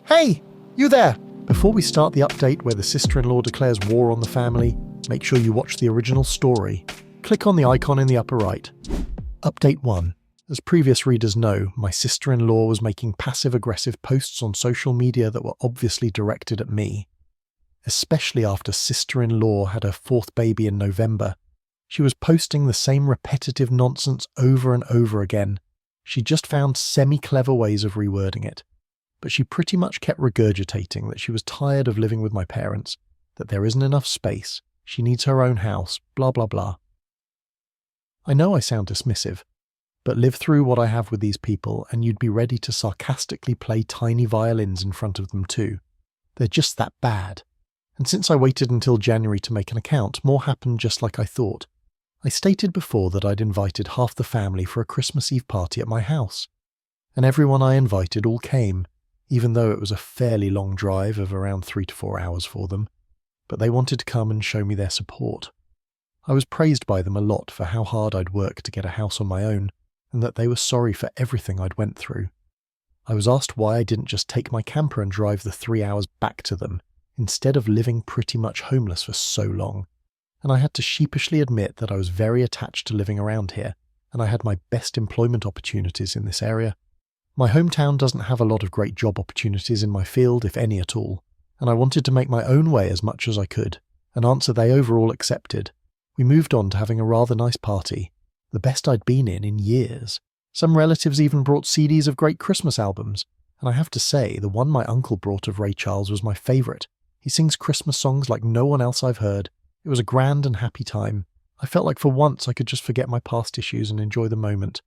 Hey, you there! Before we start the update where the sister-in-law declares war on the family, make sure you watch the original story. Click on the icon in the upper right. Update 1. As previous readers know, my sister-in-law was making passive-aggressive posts on social media that were obviously directed at me. Especially after sister-in-law had her fourth baby in November. She was posting the same repetitive nonsense over and over again. She just found semi-clever ways of rewording it. But she pretty much kept regurgitating that she was tired of living with my parents, that there isn't enough space, she needs her own house, blah blah blah. I know I sound dismissive, but live through what I have with these people and you'd be ready to sarcastically play tiny violins in front of them too. They're just that bad. And since I waited until January to make an account, more happened just like I thought. I stated before that I'd invited half the family for a Christmas Eve party at my house. And everyone I invited all came, even though it was a fairly long drive of around 3 to 4 hours for them. But they wanted to come and show me their support. I was praised by them a lot for how hard I'd worked to get a house on my own, and that they were sorry for everything I'd went through. I was asked why I didn't just take my camper and drive the 3 hours back to them, instead of living pretty much homeless for so long. And I had to sheepishly admit that I was very attached to living around here, and I had my best employment opportunities in this area. My hometown doesn't have a lot of great job opportunities in my field, if any at all, and I wanted to make my own way as much as I could, an answer they overall accepted. We moved on to having a rather nice party, the best I'd been in years. Some relatives even brought CDs of great Christmas albums, and I have to say, the one my uncle brought of Ray Charles was my favourite. He sings Christmas songs like no one else I've heard. It was a grand and happy time. I felt like for once I could just forget my past issues and enjoy the moment.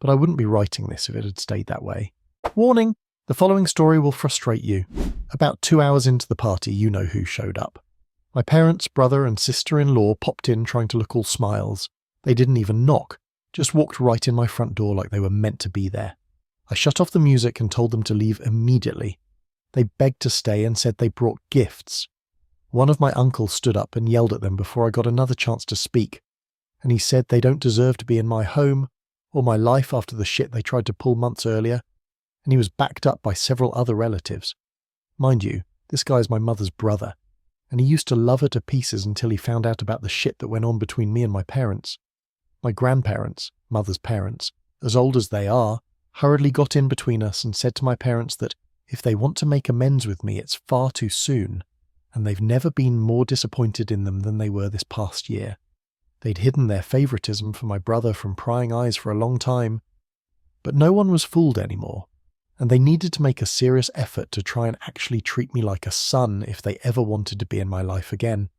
But I wouldn't be writing this if it had stayed that way. Warning! The following story will frustrate you. About 2 hours into the party, you know who showed up. My parents, brother and sister-in-law popped in trying to look all smiles. They didn't even knock, just walked right in my front door like they were meant to be there. I shut off the music and told them to leave immediately. They begged to stay and said they brought gifts. One of my uncles stood up and yelled at them before I got another chance to speak, and he said they don't deserve to be in my home or my life after the shit they tried to pull months earlier, and he was backed up by several other relatives. Mind you, this guy is my mother's brother, and he used to love her to pieces until he found out about the shit that went on between me and my parents. My grandparents, mother's parents, as old as they are, hurriedly got in between us and said to my parents that if they want to make amends with me, it's far too soon, and they've never been more disappointed in them than they were this past year. They'd hidden their favoritism for my brother from prying eyes for a long time, but no one was fooled anymore, and they needed to make a serious effort to try and actually treat me like a son if they ever wanted to be in my life again.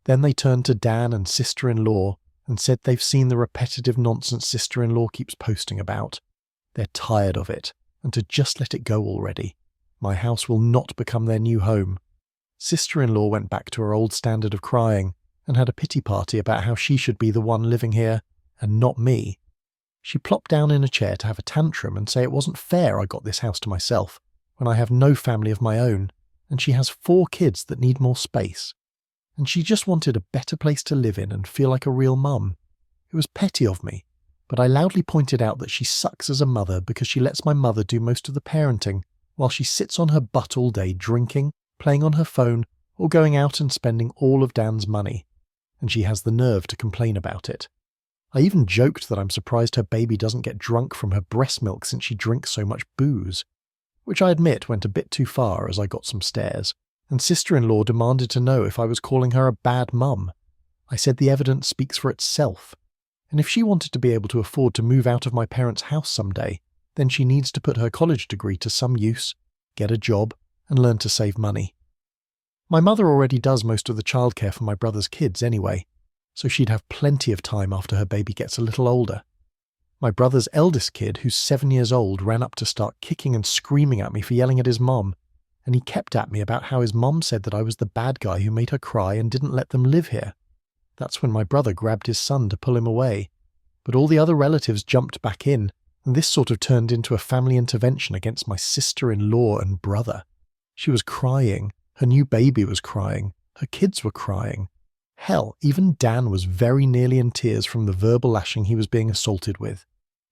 Then they turned to Dan and sister-in-law and said they've seen the repetitive nonsense sister-in-law keeps posting about. They're tired of it, and to just let it go already. My house will not become their new home. Sister-in-law went back to her old standard of crying, and had a pity party about how she should be the one living here, and not me. She plopped down in a chair to have a tantrum and say it wasn't fair I got this house to myself, when I have no family of my own, and she has 4 kids that need more space. And she just wanted a better place to live in and feel like a real mum. It was petty of me, but I loudly pointed out that she sucks as a mother because she lets my mother do most of the parenting, while she sits on her butt all day drinking, playing on her phone, or going out and spending all of Dan's money. And she has the nerve to complain about it. I even joked that I'm surprised her baby doesn't get drunk from her breast milk since she drinks so much booze, which I admit went a bit too far as I got some stares, and sister-in-law demanded to know if I was calling her a bad mum. I said the evidence speaks for itself, and if she wanted to be able to afford to move out of my parents' house someday, then she needs to put her college degree to some use, get a job, and learn to save money. My mother already does most of the childcare for my brother's kids anyway, so she'd have plenty of time after her baby gets a little older. My brother's eldest kid, who's 7 years old, ran up to start kicking and screaming at me for yelling at his mom, and he kept at me about how his mom said that I was the bad guy who made her cry and didn't let them live here. That's when my brother grabbed his son to pull him away, but all the other relatives jumped back in, and this sort of turned into a family intervention against my sister-in-law and brother. She was crying. Her new baby was crying. Her kids were crying. Hell, even Dan was very nearly in tears from the verbal lashing he was being assaulted with.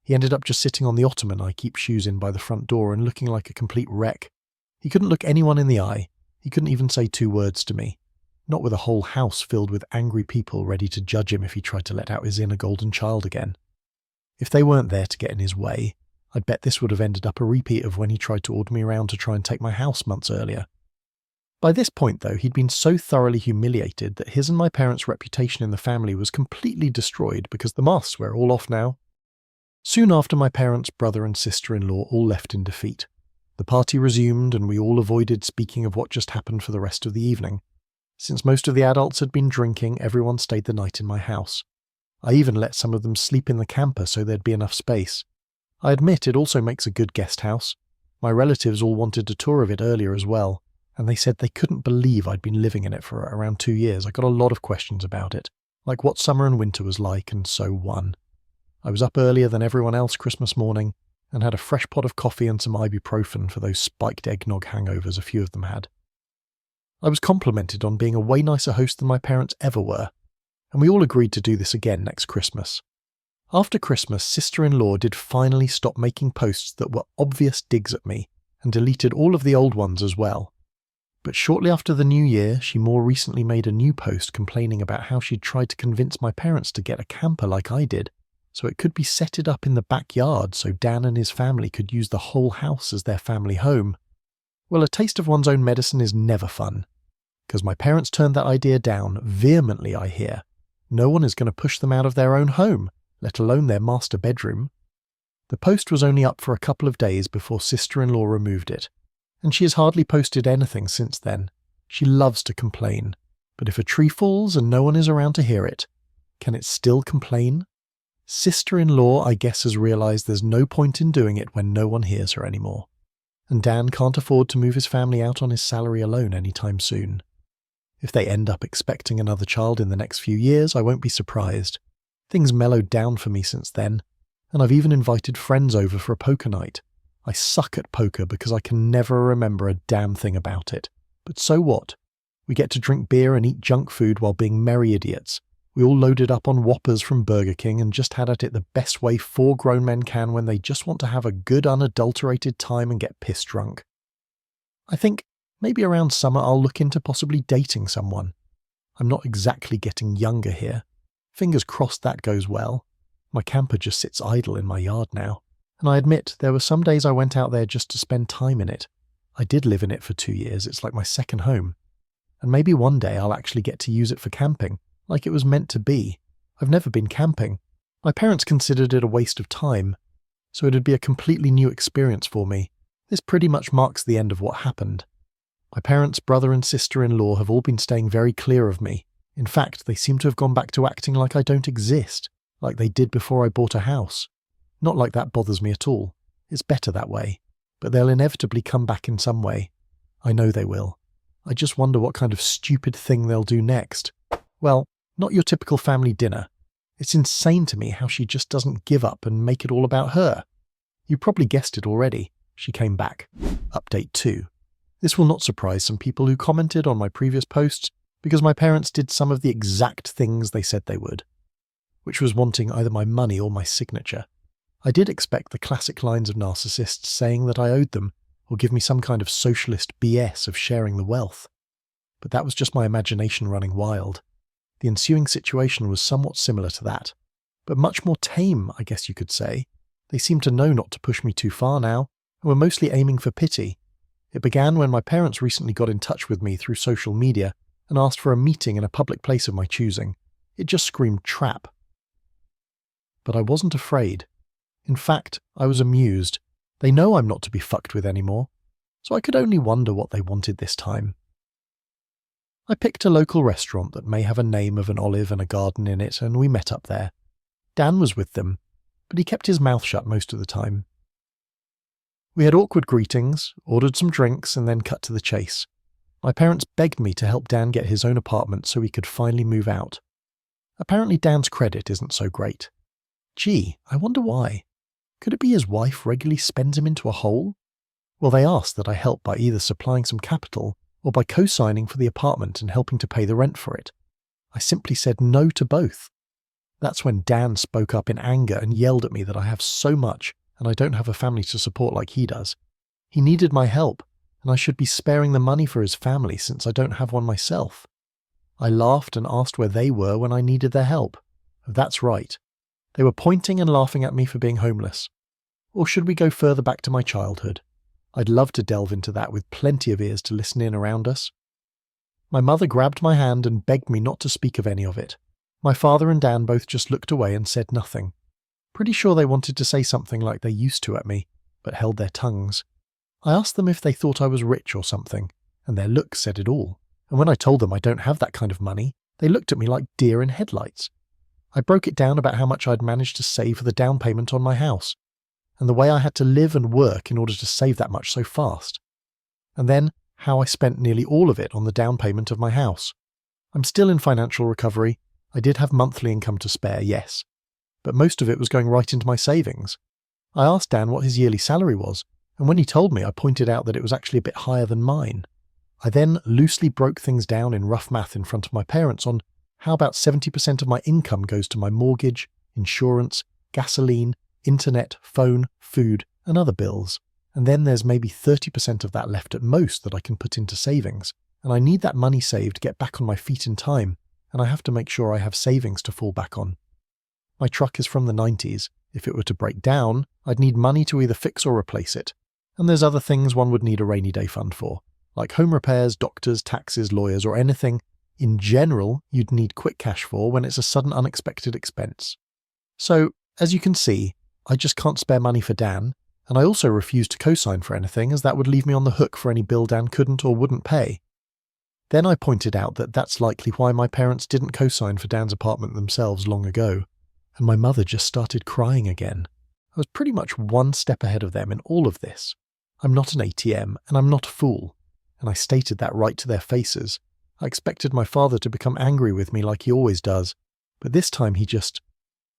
He ended up just sitting on the ottoman I keep shoes in by the front door and looking like a complete wreck. He couldn't look anyone in the eye. He couldn't even say 2 words to me. Not with a whole house filled with angry people ready to judge him if he tried to let out his inner golden child again. If they weren't there to get in his way, I'd bet this would have ended up a repeat of when he tried to order me around to try and take my house months earlier. By this point, though, he'd been so thoroughly humiliated that his and my parents' reputation in the family was completely destroyed because the masks were all off now. Soon after, my parents, brother and sister-in-law all left in defeat. The party resumed and we all avoided speaking of what just happened for the rest of the evening. Since most of the adults had been drinking, everyone stayed the night in my house. I even let some of them sleep in the camper so there'd be enough space. I admit it also makes a good guest house. My relatives all wanted a tour of it earlier as well, and they said they couldn't believe I'd been living in it for around 2 years. I got a lot of questions about it, like what summer and winter was like, and so on. I was up earlier than everyone else Christmas morning, and had a fresh pot of coffee and some ibuprofen for those spiked eggnog hangovers a few of them had. I was complimented on being a way nicer host than my parents ever were, and we all agreed to do this again next Christmas. After Christmas, sister-in-law did finally stop making posts that were obvious digs at me, and deleted all of the old ones as well. But shortly after the new year, she more recently made a new post complaining about how she'd tried to convince my parents to get a camper like I did, so it could be setted up in the backyard so Dan and his family could use the whole house as their family home. Well, a taste of one's own medicine is never fun, because my parents turned that idea down vehemently, I hear. No one is going to push them out of their own home, let alone their master bedroom. The post was only up for a couple of days before sister-in-law removed it, and she has hardly posted anything since then. She loves to complain, but if a tree falls and no one is around to hear it, can it still complain? Sister-in-law, I guess, has realised there's no point in doing it when no one hears her anymore, and Dan can't afford to move his family out on his salary alone anytime soon. If they end up expecting another child in the next few years, I won't be surprised. Things mellowed down for me since then, and I've even invited friends over for a poker night. I suck at poker because I can never remember a damn thing about it. But so what? We get to drink beer and eat junk food while being merry idiots. We all loaded up on Whoppers from Burger King and just had at it the best way 4 grown men can when they just want to have a good unadulterated time and get piss drunk. I think maybe around summer I'll look into possibly dating someone. I'm not exactly getting younger here. Fingers crossed that goes well. My camper just sits idle in my yard now, and I admit there were some days I went out there just to spend time in it. I did live in it for 2 years, it's like my second home. And maybe one day I'll actually get to use it for camping, like it was meant to be. I've never been camping. My parents considered it a waste of time, so it'd be a completely new experience for me. This pretty much marks the end of what happened. My parents, brother and sister-in-law have all been staying very clear of me. In fact, they seem to have gone back to acting like I don't exist, like they did before I bought a house. Not like that bothers me at all. It's better that way. But they'll inevitably come back in some way. I know they will. I just wonder what kind of stupid thing they'll do next. Well, not your typical family dinner. It's insane to me how she just doesn't give up and make it all about her. You probably guessed it already. She came back. Update 2. This will not surprise some people who commented on my previous posts, because my parents did some of the exact things they said they would, which was wanting either my money or my signature. I did expect the classic lines of narcissists saying that I owed them, or give me some kind of socialist BS of sharing the wealth. But that was just my imagination running wild. The ensuing situation was somewhat similar to that, but much more tame, I guess you could say. They seemed to know not to push me too far now, and were mostly aiming for pity. It began when my parents recently got in touch with me through social media and asked for a meeting in a public place of my choosing. It just screamed trap. But I wasn't afraid. In fact, I was amused. They know I'm not to be fucked with anymore, so I could only wonder what they wanted this time. I picked a local restaurant that may have a name of an olive and a garden in it, and we met up there. Dan was with them, but he kept his mouth shut most of the time. We had awkward greetings, ordered some drinks, and then cut to the chase. My parents begged me to help Dan get his own apartment so he could finally move out. Apparently Dan's credit isn't so great. Gee, I wonder why. Could it be his wife regularly spends him into a hole? Well, they asked that I help by either supplying some capital or by co-signing for the apartment and helping to pay the rent for it. I simply said no to both. That's when Dan spoke up in anger and yelled at me that I have so much and I don't have a family to support like he does. He needed my help, and I should be sparing the money for his family since I don't have one myself. I laughed and asked where they were when I needed their help. That's right. They were pointing and laughing at me for being homeless. Or should we go further back to my childhood? I'd love to delve into that with plenty of ears to listen in around us. My mother grabbed my hand and begged me not to speak of any of it. My father and Dan both just looked away and said nothing. Pretty sure they wanted to say something like they used to at me, but held their tongues. I asked them if they thought I was rich or something, and their looks said it all. And when I told them I don't have that kind of money, they looked at me like deer in headlights. I broke it down about how much I'd managed to save for the down payment on my house, and the way I had to live and work in order to save that much so fast. And then how I spent nearly all of it on the down payment of my house. I'm still in financial recovery. I did have monthly income to spare, yes, but most of it was going right into my savings. I asked Dan what his yearly salary was, and when he told me, I pointed out that it was actually a bit higher than mine. I then loosely broke things down in rough math in front of my parents on how about 70% of my income goes to my mortgage, insurance, gasoline, internet, phone, food, and other bills. And then there's maybe 30% of that left at most that I can put into savings. And I need that money saved to get back on my feet in time, and I have to make sure I have savings to fall back on. My truck is from the 90s. If it were to break down, I'd need money to either fix or replace it. And there's other things one would need a rainy day fund for, like home repairs, doctors, taxes, lawyers, or anything in general you'd need quick cash for when it's a sudden unexpected expense. So, as you can see, I just can't spare money for Dan, and I also refuse to co-sign for anything as that would leave me on the hook for any bill Dan couldn't or wouldn't pay. Then I pointed out that that's likely why my parents didn't co-sign for Dan's apartment themselves long ago, and my mother just started crying again. I was pretty much one step ahead of them in all of this. I'm not an ATM, and I'm not a fool, and I stated that right to their faces. I expected my father to become angry with me like he always does, but this time he just,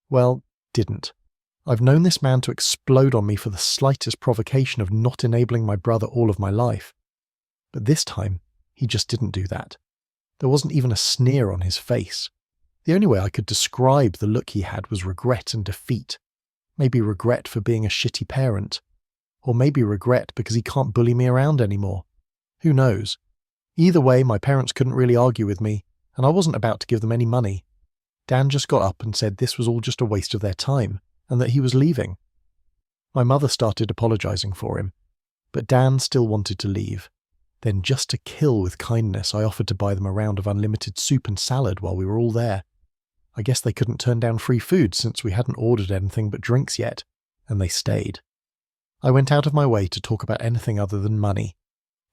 well, didn't. I've known this man to explode on me for the slightest provocation of not enabling my brother all of my life. But this time, he just didn't do that. There wasn't even a sneer on his face. The only way I could describe the look he had was regret and defeat. Maybe regret for being a shitty parent. Or maybe regret because he can't bully me around anymore. Who knows? Either way, my parents couldn't really argue with me, and I wasn't about to give them any money. Dan just got up and said this was all just a waste of their time, and that he was leaving. My mother started apologizing for him, but Dan still wanted to leave. Then, just to kill with kindness, I offered to buy them a round of unlimited soup and salad while we were all there. I guess they couldn't turn down free food since we hadn't ordered anything but drinks yet, and they stayed. I went out of my way to talk about anything other than money.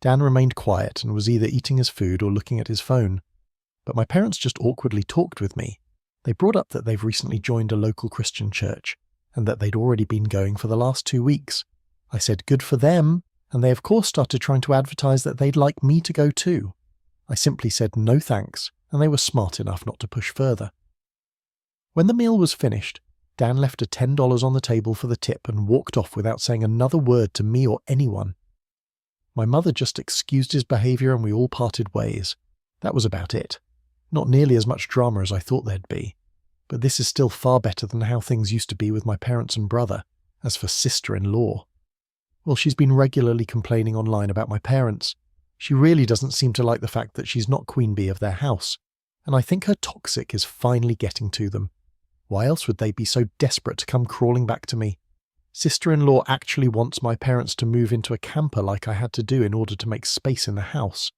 Dan remained quiet and was either eating his food or looking at his phone. But my parents just awkwardly talked with me. They brought up that they've recently joined a local Christian church, and that they'd already been going for the last 2 weeks. I said good for them, and they of course started trying to advertise that they'd like me to go too. I simply said no thanks, and they were smart enough not to push further. When the meal was finished, Dan left a $10 on the table for the tip and walked off without saying another word to me or anyone. My mother just excused his behaviour and we all parted ways. That was about it. Not nearly as much drama as I thought there'd be. But this is still far better than how things used to be with my parents and brother. As for sister-in-law, well, she's been regularly complaining online about my parents. She really doesn't seem to like the fact that she's not queen bee of their house, and I think her toxic is finally getting to them. Why else would they be so desperate to come crawling back to me? Sister-in-law actually wants my parents to move into a camper like I had to do in order to make space in the house.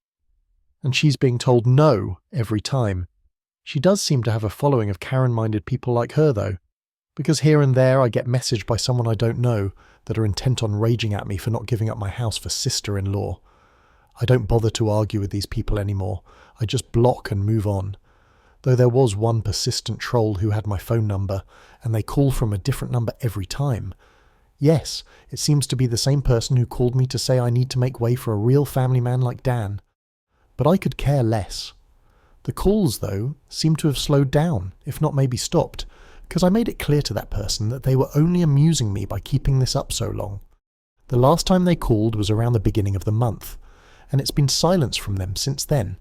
And she's being told no every time. She does seem to have a following of Karen-minded people like her, though, because here and there I get messaged by someone I don't know that are intent on raging at me for not giving up my house for sister-in-law. I don't bother to argue with these people anymore. I just block and move on. Though there was one persistent troll who had my phone number, and they call from a different number every time. Yes, it seems to be the same person who called me to say I need to make way for a real family man like Dan. But I could care less. The calls, though, seem to have slowed down, if not maybe stopped, because I made it clear to that person that they were only amusing me by keeping this up so long. The last time they called was around the beginning of the month, and it's been silence from them since then.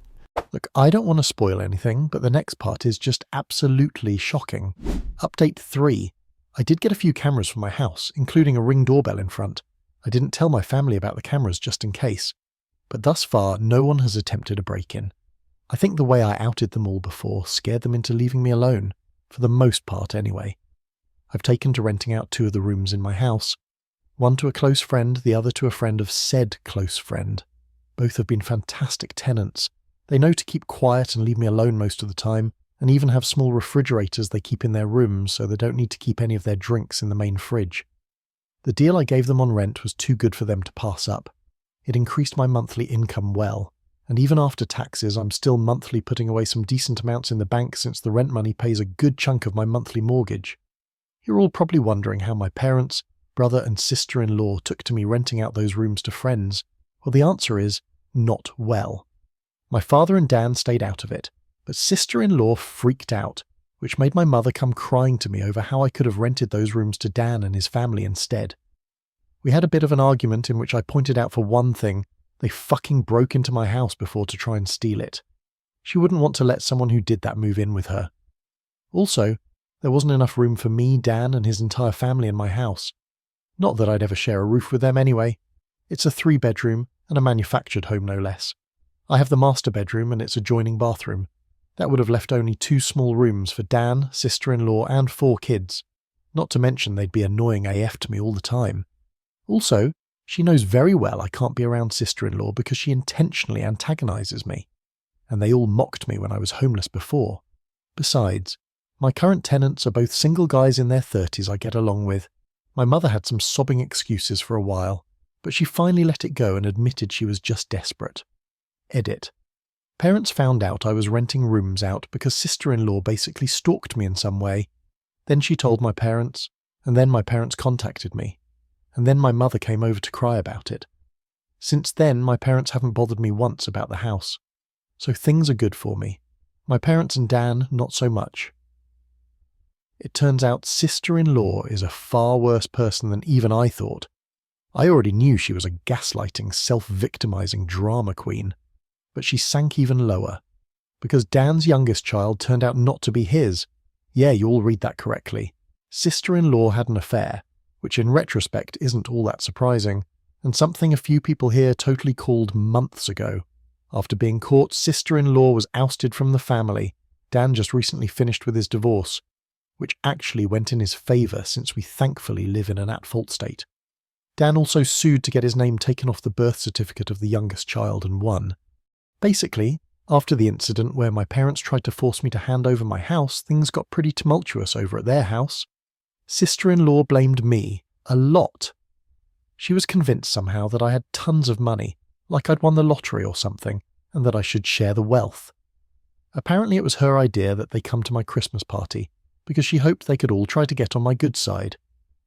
Look, I don't want to spoil anything, but the next part is just absolutely shocking. Update 3. I did get a few cameras for my house, including a Ring doorbell in front. I didn't tell my family about the cameras just in case. but thus far no one has attempted a break-in. I think the way I outed them all before scared them into leaving me alone, for the most part anyway. I've taken to renting out 2 of the rooms in my house, one to a close friend, the other to a friend of said close friend. Both have been fantastic tenants. They know to keep quiet and leave me alone most of the time, and even have small refrigerators they keep in their rooms so they don't need to keep any of their drinks in the main fridge. The deal I gave them on rent was too good for them to pass up. It increased my monthly income well, and even after taxes I'm still monthly putting away some decent amounts in the bank since the rent money pays a good chunk of my monthly mortgage. You're all probably wondering how my parents, brother and sister-in-law took to me renting out those rooms to friends. Well, the answer is not well. My father and Dan stayed out of it, but sister-in-law freaked out, which made my mother come crying to me over how I could have rented those rooms to Dan and his family instead. We had a bit of an argument in which I pointed out for one thing, they fucking broke into my house before to try and steal it. She wouldn't want to let someone who did that move in with her. Also, there wasn't enough room for me, Dan, and his entire family in my house. Not that I'd ever share a roof with them anyway. It's a 3-bedroom and a manufactured home no less. I have the master bedroom and its adjoining bathroom. That would have left only 2 small rooms for Dan, sister-in-law and 4 kids. Not to mention they'd be annoying AF to me all the time. Also, she knows very well I can't be around sister-in-law because she intentionally antagonises me. And they all mocked me when I was homeless before. Besides, my current tenants are both single guys in their 30s I get along with. My mother had some sobbing excuses for a while, but she finally let it go and admitted she was just desperate. Edit. Parents found out I was renting rooms out because sister-in-law basically stalked me in some way. Then she told my parents, and then my parents contacted me, and then my mother came over to cry about it. Since then, my parents haven't bothered me once about the house. So things are good for me. My parents and Dan, not so much. It turns out sister-in-law is a far worse person than even I thought. I already knew she was a gaslighting, self-victimizing drama queen. But she sank even lower, because Dan's youngest child turned out not to be his. Yeah, you all read that correctly. Sister-in-law had an affair, which in retrospect isn't all that surprising, and something a few people here totally called months ago. After being caught, sister-in-law was ousted from the family. Dan just recently finished with his divorce, which actually went in his favour since we thankfully live in an at-fault state. Dan also sued to get his name taken off the birth certificate of the youngest child and won. Basically, after the incident where my parents tried to force me to hand over my house, things got pretty tumultuous over at their house. Sister-in-law blamed me, a lot. She was convinced somehow that I had tons of money, like I'd won the lottery or something, and that I should share the wealth. Apparently it was her idea that they come to my Christmas party, because she hoped they could all try to get on my good side.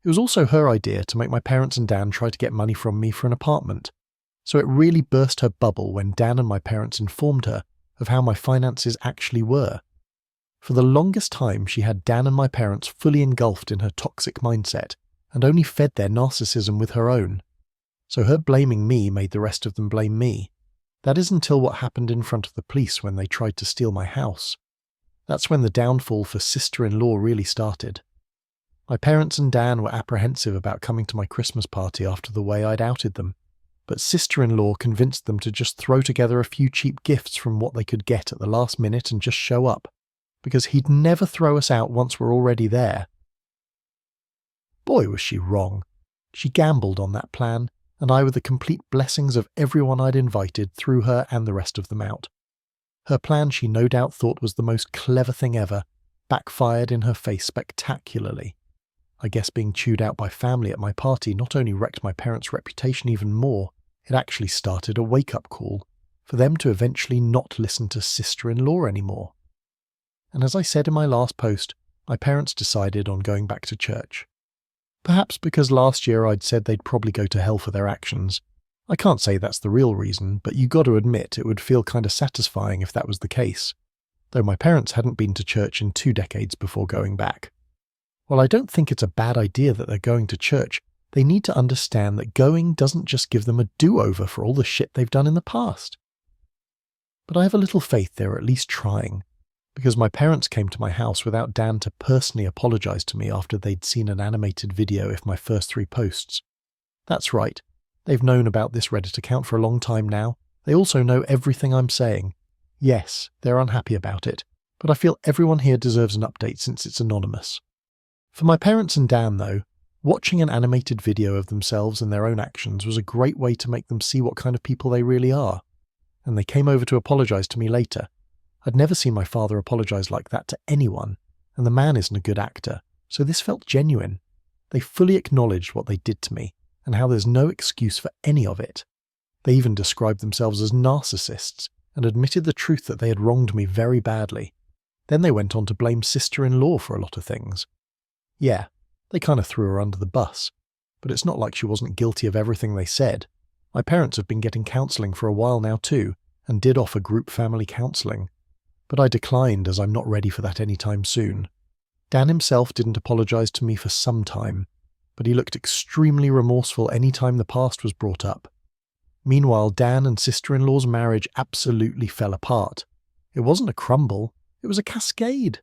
It was also her idea to make my parents and Dan try to get money from me for an apartment. So it really burst her bubble when Dan and my parents informed her of how my finances actually were. For the longest time she had Dan and my parents fully engulfed in her toxic mindset and only fed their narcissism with her own. So her blaming me made the rest of them blame me. That is until what happened in front of the police when they tried to steal my house. That's when the downfall for sister-in-law really started. My parents and Dan were apprehensive about coming to my Christmas party after the way I'd outed them. But sister-in-law convinced them to just throw together a few cheap gifts from what they could get at the last minute and just show up, because he'd never throw us out once we're already there. Boy, was she wrong. She gambled on that plan, and I, with the complete blessings of everyone I'd invited, threw her and the rest of them out. Her plan she no doubt thought was the most clever thing ever, backfired in her face spectacularly. I guess being chewed out by family at my party not only wrecked my parents' reputation even more, it actually started a wake-up call for them to eventually not listen to sister-in-law anymore. And as I said in my last post, my parents decided on going back to church. Perhaps because last year I'd said they'd probably go to hell for their actions. I can't say that's the real reason, but you got to admit it would feel kind of satisfying if that was the case. Though my parents hadn't been to church in 2 decades before going back. While I don't think it's a bad idea that they're going to church, they need to understand that going doesn't just give them a do-over for all the shit they've done in the past. But I have a little faith they're at least trying, because my parents came to my house without Dan to personally apologise to me after they'd seen an animated video of my first 3 posts. That's right, they've known about this Reddit account for a long time now, They also know everything I'm saying. Yes, they're unhappy about it, but I feel everyone here deserves an update since it's anonymous. For my parents and Dan, though, watching an animated video of themselves and their own actions was a great way to make them see what kind of people they really are. And they came over to apologise to me later. I'd never seen my father apologise like that to anyone, and the man isn't a good actor, so this felt genuine. They fully acknowledged what they did to me, and how there's no excuse for any of it. They even described themselves as narcissists, and admitted the truth that they had wronged me very badly. Then they went on to blame sister-in-law for a lot of things. Yeah, they kind of threw her under the bus, but it's not like she wasn't guilty of everything they said. My parents have been getting counselling for a while now too, and did offer group family counselling. But I declined as I'm not ready for that anytime soon. Dan himself didn't apologise to me for some time, but he looked extremely remorseful any time the past was brought up. Meanwhile, Dan and sister-in-law's marriage absolutely fell apart. It wasn't a crumble, it was a cascade.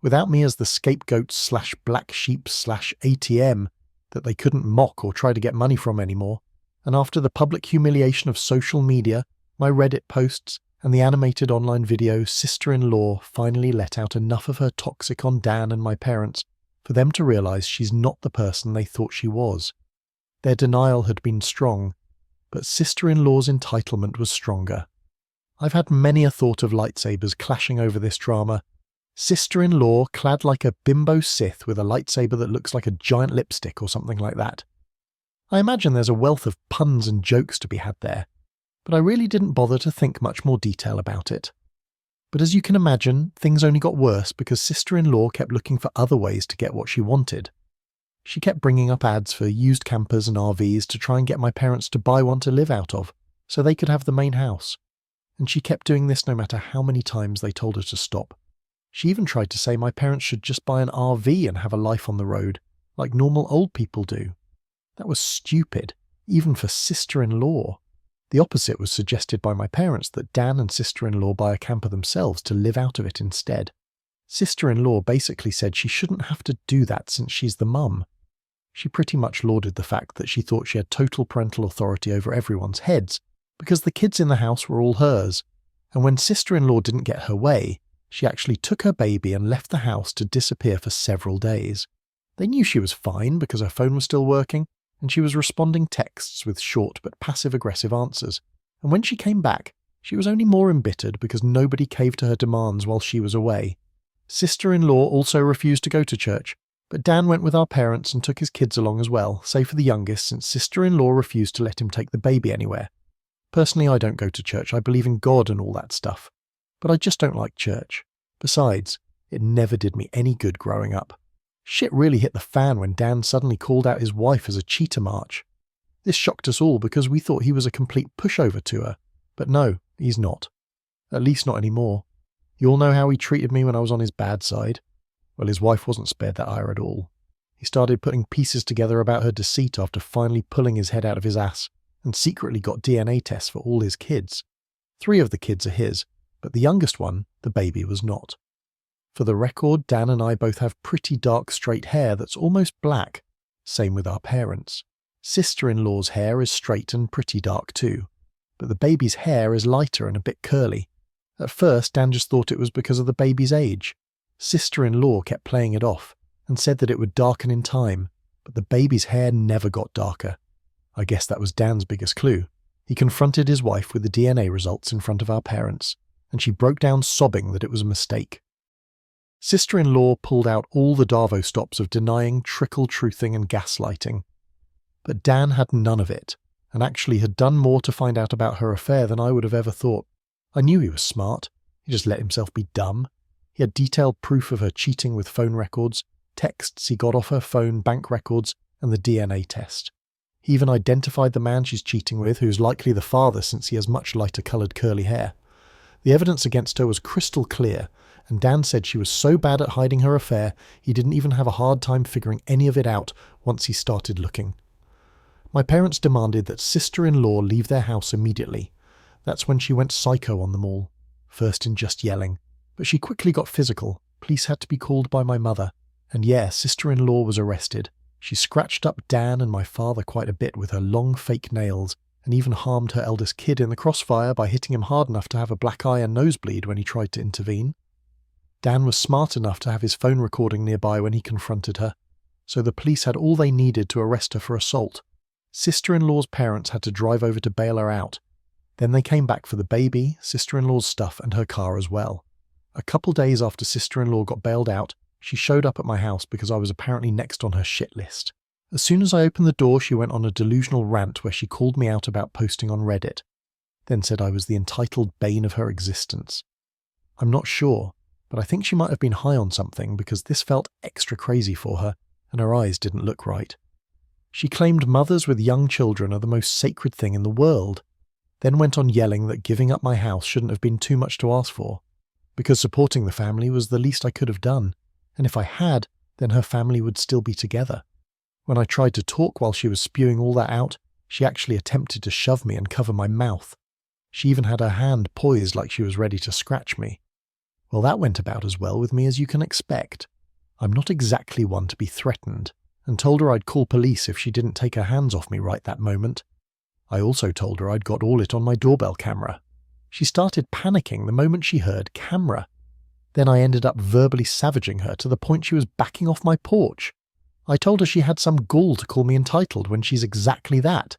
Without me as the scapegoat/black sheep/ATM that they couldn't mock or try to get money from anymore, and after the public humiliation of social media, my Reddit posts, and the animated online video, sister-in-law finally let out enough of her toxic on Dan and my parents for them to realise she's not the person they thought she was. Their denial had been strong, but sister-in-law's entitlement was stronger. I've had many a thought of lightsabers clashing over this drama. Sister-in-law clad like a bimbo Sith with a lightsaber that looks like a giant lipstick or something like that. I imagine there's a wealth of puns and jokes to be had there, but I really didn't bother to think much more detail about it. But as you can imagine, things only got worse because sister-in-law kept looking for other ways to get what she wanted. She kept bringing up ads for used campers and RVs to try and get my parents to buy one to live out of, so they could have the main house. And she kept doing this no matter how many times they told her to stop. She even tried to say my parents should just buy an RV and have a life on the road, like normal old people do. That was stupid, even for sister-in-law. The opposite was suggested by my parents, that Dan and sister-in-law buy a camper themselves to live out of it instead. Sister-in-law basically said she shouldn't have to do that since she's the mum. She pretty much lauded the fact that she thought she had total parental authority over everyone's heads, because the kids in the house were all hers, and when sister-in-law didn't get her way, she actually took her baby and left the house to disappear for several days. They knew she was fine because her phone was still working, and she was responding texts with short but passive-aggressive answers, and when she came back, she was only more embittered because nobody caved to her demands while she was away. Sister-in-law also refused to go to church, but Dan went with our parents and took his kids along as well, save for the youngest, since sister-in-law refused to let him take the baby anywhere. Personally, I don't go to church. I believe in God and all that stuff, but I just don't like church. Besides, it never did me any good growing up. Shit really hit the fan when Dan suddenly called out his wife as a cheater march. This shocked us all because we thought he was a complete pushover to her, but no, he's not. At least not anymore. You all know how he treated me when I was on his bad side. Well, his wife wasn't spared that ire at all. He started putting pieces together about her deceit after finally pulling his head out of his ass, and secretly got DNA tests for all his kids. 3 of the kids are his, but the youngest one, the baby, was not. For the record, Dan and I both have pretty dark straight hair that's almost black. Same with our parents. Sister-in-law's hair is straight and pretty dark too, but the baby's hair is lighter and a bit curly. At first, Dan just thought it was because of the baby's age. Sister-in-law kept playing it off and said that it would darken in time, but the baby's hair never got darker. I guess that was Dan's biggest clue. He confronted his wife with the DNA results in front of our parents, and she broke down sobbing that it was a mistake. Sister-in-law pulled out all the Darvo stops of denying, trickle-truthing and gaslighting. But Dan had none of it, and actually had done more to find out about her affair than I would have ever thought. I knew he was smart. He just let himself be dumb. He had detailed proof of her cheating with phone records, texts he got off her phone, bank records, and the DNA test. He even identified the man she's cheating with, who's likely the father since he has much lighter-coloured curly hair. The evidence against her was crystal clear, and Dan said she was so bad at hiding her affair he didn't even have a hard time figuring any of it out once he started looking. My parents demanded that sister-in-law leave their house immediately. That's when she went psycho on them all, first in just yelling, but she quickly got physical. Police had to be called by my mother, and yeah, sister-in-law was arrested. She scratched up Dan and my father quite a bit with her long fake nails, and even harmed her eldest kid in the crossfire by hitting him hard enough to have a black eye and nosebleed when he tried to intervene. Dan was smart enough to have his phone recording nearby when he confronted her, so the police had all they needed to arrest her for assault. Sister-in-law's parents had to drive over to bail her out. Then they came back for the baby, sister-in-law's stuff, and her car as well. A couple days after sister-in-law got bailed out, she showed up at my house because I was apparently next on her shit list. As soon as I opened the door, she went on a delusional rant where she called me out about posting on Reddit, then said I was the entitled bane of her existence. I'm not sure, but I think she might have been high on something because this felt extra crazy for her, and her eyes didn't look right. She claimed mothers with young children are the most sacred thing in the world, then went on yelling that giving up my house shouldn't have been too much to ask for, because supporting the family was the least I could have done, and if I had, then her family would still be together. When I tried to talk while she was spewing all that out, she actually attempted to shove me and cover my mouth. She even had her hand poised like she was ready to scratch me. Well, that went about as well with me as you can expect. I'm not exactly one to be threatened, and told her I'd call police if she didn't take her hands off me right that moment. I also told her I'd got all it on my doorbell camera. She started panicking the moment she heard camera. Then I ended up verbally savaging her to the point she was backing off my porch. I told her she had some gall to call me entitled when she's exactly that.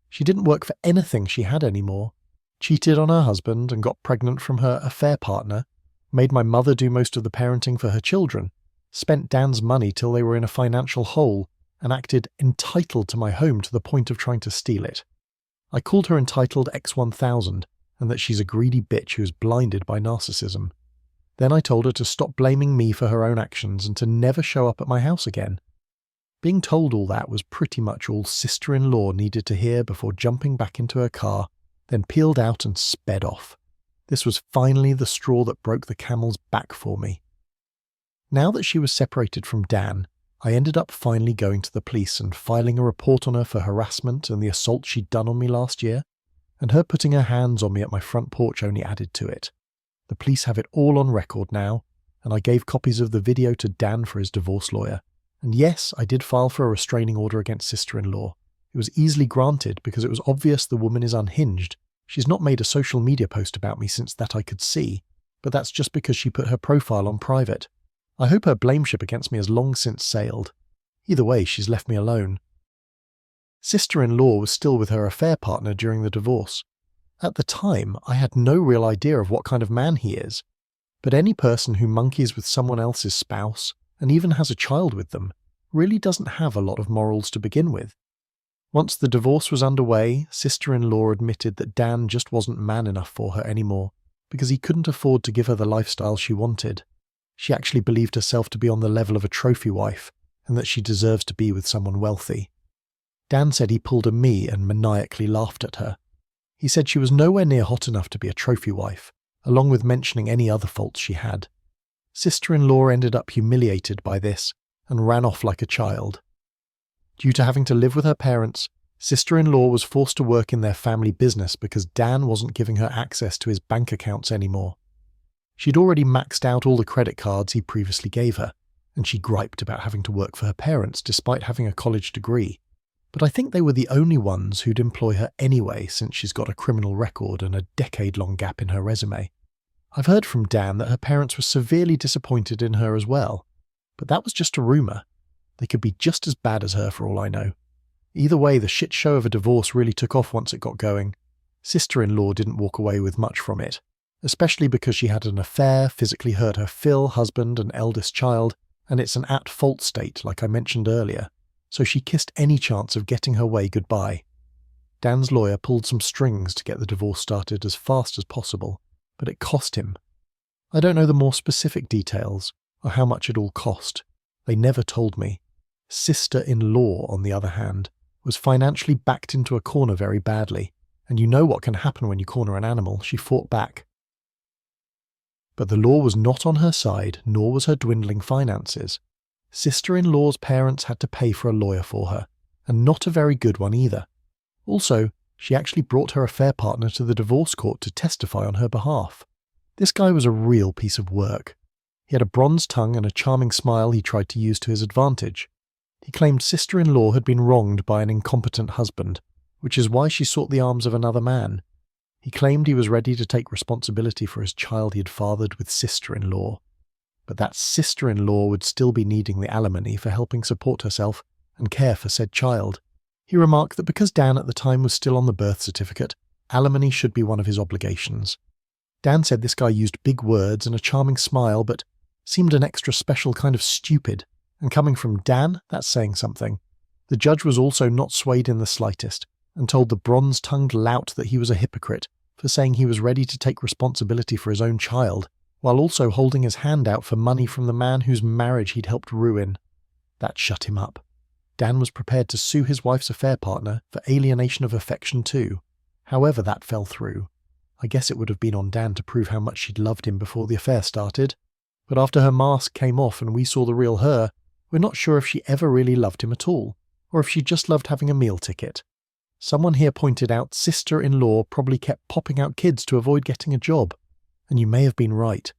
She didn't work for anything she had anymore, cheated on her husband and got pregnant from her affair partner, made my mother do most of the parenting for her children, spent Dan's money till they were in a financial hole, and acted entitled to my home to the point of trying to steal it. I called her entitled X1000 and that she's a greedy bitch who is blinded by narcissism. Then I told her to stop blaming me for her own actions and to never show up at my house again. Being told all that was pretty much all sister-in-law needed to hear before jumping back into her car, then peeled out and sped off. This was finally the straw that broke the camel's back for me. Now that she was separated from Dan, I ended up finally going to the police and filing a report on her for harassment and the assault she'd done on me last year, and her putting her hands on me at my front porch only added to it. The police have it all on record now, and I gave copies of the video to Dan for his divorce lawyer. And yes, I did file for a restraining order against sister-in-law. It was easily granted because it was obvious the woman is unhinged. She's not made a social media post about me since that I could see, but that's just because she put her profile on private. I hope her blameship against me has long since sailed. Either way, she's left me alone. Sister-in-law was still with her affair partner during the divorce. At the time, I had no real idea of what kind of man he is, but any person who monkeys with someone else's spouse, and even has a child with them, really doesn't have a lot of morals to begin with. Once the divorce was underway, sister-in-law admitted that Dan just wasn't man enough for her anymore, because he couldn't afford to give her the lifestyle she wanted. She actually believed herself to be on the level of a trophy wife, and that she deserves to be with someone wealthy. Dan said he pulled a me and maniacally laughed at her. He said she was nowhere near hot enough to be a trophy wife, along with mentioning any other faults she had. Sister-in-law ended up humiliated by this and ran off like a child. Due to having to live with her parents, sister-in-law was forced to work in their family business because Dan wasn't giving her access to his bank accounts anymore. She'd already maxed out all the credit cards he previously gave her, and she griped about having to work for her parents despite having a college degree. But I think they were the only ones who'd employ her anyway since she's got a criminal record and a decade-long gap in her resume. I've heard from Dan that her parents were severely disappointed in her as well, but that was just a rumour. They could be just as bad as her for all I know. Either way, the shit show of a divorce really took off once it got going. Sister-in-law didn't walk away with much from it, especially because she had an affair, physically hurt her Phil, husband and eldest child, and it's an at-fault state like I mentioned earlier, so she kissed any chance of getting her way goodbye. Dan's lawyer pulled some strings to get the divorce started as fast as possible, but it cost him. I don't know the more specific details, or how much it all cost. They never told me. Sister-in-law, on the other hand, was financially backed into a corner very badly, and you know what can happen when you corner an animal. She fought back. But the law was not on her side, nor was her dwindling finances. Sister-in-law's parents had to pay for a lawyer for her, and not a very good one either. Also, she actually brought her affair partner to the divorce court to testify on her behalf. This guy was a real piece of work. He had a bronze tongue and a charming smile he tried to use to his advantage. He claimed sister-in-law had been wronged by an incompetent husband, which is why she sought the arms of another man. He claimed he was ready to take responsibility for his child he had fathered with sister-in-law. But that sister-in-law would still be needing the alimony for helping support herself and care for said child. He remarked that because Dan at the time was still on the birth certificate, alimony should be one of his obligations. Dan said this guy used big words and a charming smile, but seemed an extra special kind of stupid, and coming from Dan, that's saying something. The judge was also not swayed in the slightest, and told the bronze-tongued lout that he was a hypocrite for saying he was ready to take responsibility for his own child, while also holding his hand out for money from the man whose marriage he'd helped ruin. That shut him up. Dan was prepared to sue his wife's affair partner for alienation of affection too. However, that fell through. I guess it would have been on Dan to prove how much she'd loved him before the affair started. But after her mask came off and we saw the real her, we're not sure if she ever really loved him at all, or if she just loved having a meal ticket. Someone here pointed out sister-in-law probably kept popping out kids to avoid getting a job. And you may have been right.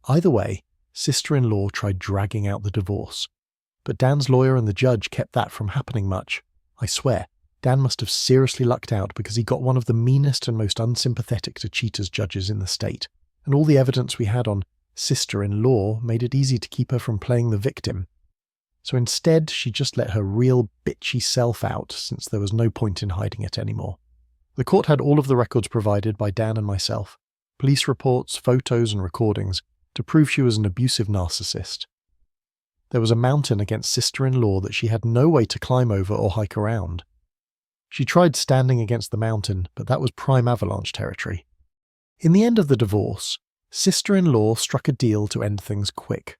Either way, sister-in-law tried dragging out the divorce. But Dan's lawyer and the judge kept that from happening much. I swear, Dan must have seriously lucked out because he got one of the meanest and most unsympathetic to cheaters judges in the state, and all the evidence we had on sister-in-law made it easy to keep her from playing the victim. So instead, she just let her real bitchy self out since there was no point in hiding it anymore. The court had all of the records provided by Dan and myself, police reports, photos and recordings, to prove she was an abusive narcissist. There was a mountain against sister-in-law that she had no way to climb over or hike around. She tried standing against the mountain, but that was prime avalanche territory. In the end of the divorce, sister-in-law struck a deal to end things quick.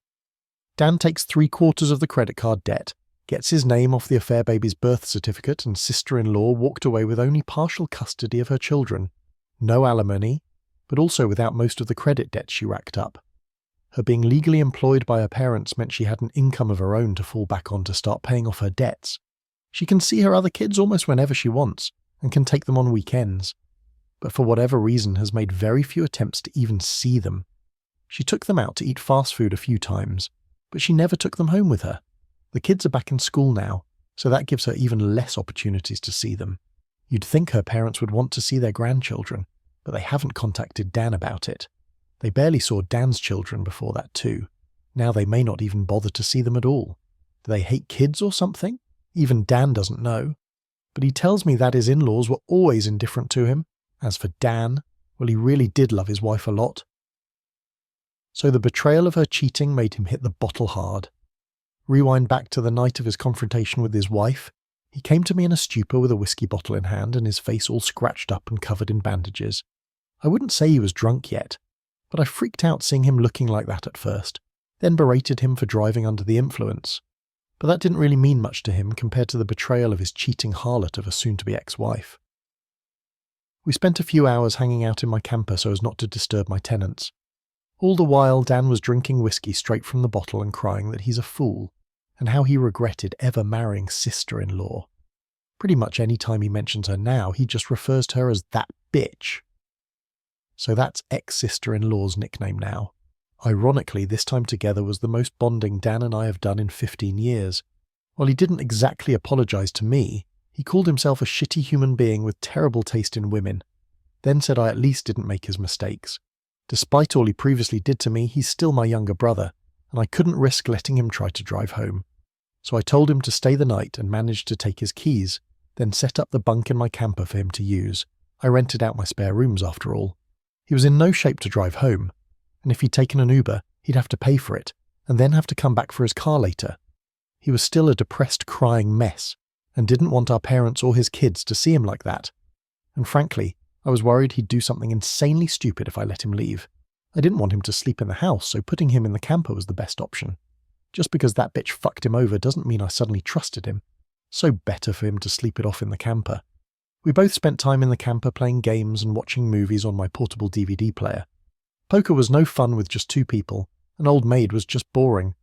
Dan takes 3/4 of the credit card debt, gets his name off the affair baby's birth certificate, and sister-in-law walked away with only partial custody of her children. No alimony, but also without most of the credit debt she racked up. Her being legally employed by her parents meant she had an income of her own to fall back on to start paying off her debts. She can see her other kids almost whenever she wants, and can take them on weekends, but for whatever reason has made very few attempts to even see them. She took them out to eat fast food a few times, but she never took them home with her. The kids are back in school now, so that gives her even less opportunities to see them. You'd think her parents would want to see their grandchildren, but they haven't contacted Dan about it. They barely saw Dan's children before that too. Now they may not even bother to see them at all. Do they hate kids or something? Even Dan doesn't know. But he tells me that his in-laws were always indifferent to him. As for Dan, well, he really did love his wife a lot. So the betrayal of her cheating made him hit the bottle hard. Rewind back to the night of his confrontation with his wife. He came to me in a stupor with a whiskey bottle in hand and his face all scratched up and covered in bandages. I wouldn't say he was drunk yet, but I freaked out seeing him looking like that at first, then berated him for driving under the influence. But that didn't really mean much to him compared to the betrayal of his cheating harlot of a soon-to-be ex-wife. We spent a few hours hanging out in my camper so as not to disturb my tenants. All the while Dan was drinking whiskey straight from the bottle and crying that he's a fool, and how he regretted ever marrying sister-in-law. Pretty much any time he mentions her now, he just refers to her as that bitch. So that's ex-sister-in-law's nickname now. Ironically, this time together was the most bonding Dan and I have done in 15 years. While he didn't exactly apologise to me, he called himself a shitty human being with terrible taste in women, then said I at least didn't make his mistakes. Despite all he previously did to me, he's still my younger brother, and I couldn't risk letting him try to drive home. So I told him to stay the night and managed to take his keys, then set up the bunk in my camper for him to use. I rented out my spare rooms after all. He was in no shape to drive home, and if he'd taken an Uber, he'd have to pay for it, and then have to come back for his car later. He was still a depressed, crying mess, and didn't want our parents or his kids to see him like that. And frankly, I was worried he'd do something insanely stupid if I let him leave. I didn't want him to sleep in the house, so putting him in the camper was the best option. Just because that bitch fucked him over doesn't mean I suddenly trusted him. So better for him to sleep it off in the camper. We both spent time in the camper playing games and watching movies on my portable DVD player. Poker was no fun with just two people, and Old Maid was just boring.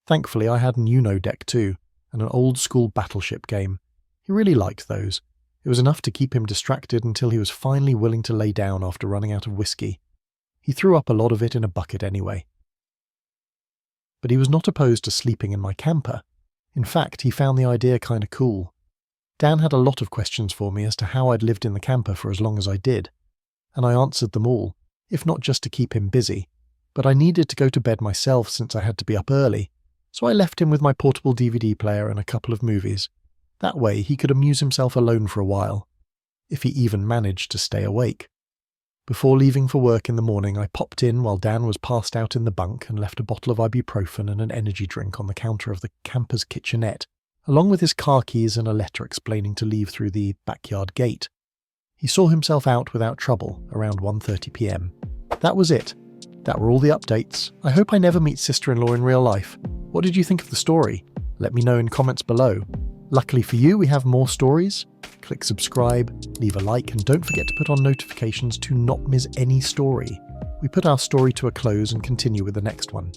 Thankfully I had an Uno deck too, and an old-school battleship game. He really liked those. It was enough to keep him distracted until he was finally willing to lay down after running out of whiskey. He threw up a lot of it in a bucket anyway. But he was not opposed to sleeping in my camper. In fact, he found the idea kinda cool. Dan had a lot of questions for me as to how I'd lived in the camper for as long as I did, and I answered them all, if not just to keep him busy, but I needed to go to bed myself since I had to be up early, so I left him with my portable DVD player and a couple of movies. That way he could amuse himself alone for a while, if he even managed to stay awake. Before leaving for work in the morning, I popped in while Dan was passed out in the bunk and left a bottle of ibuprofen and an energy drink on the counter of the camper's kitchenette, along with his car keys and a letter explaining to leave through the backyard gate. He saw himself out without trouble around 1:30 p.m. That was it. That were all the updates. I hope I never meet sister-in-law in real life. What did you think of the story? Let me know in comments below. Luckily for you, we have more stories. Click subscribe, leave a like, and don't forget to put on notifications to not miss any story. We put our story to a close and continue with the next one.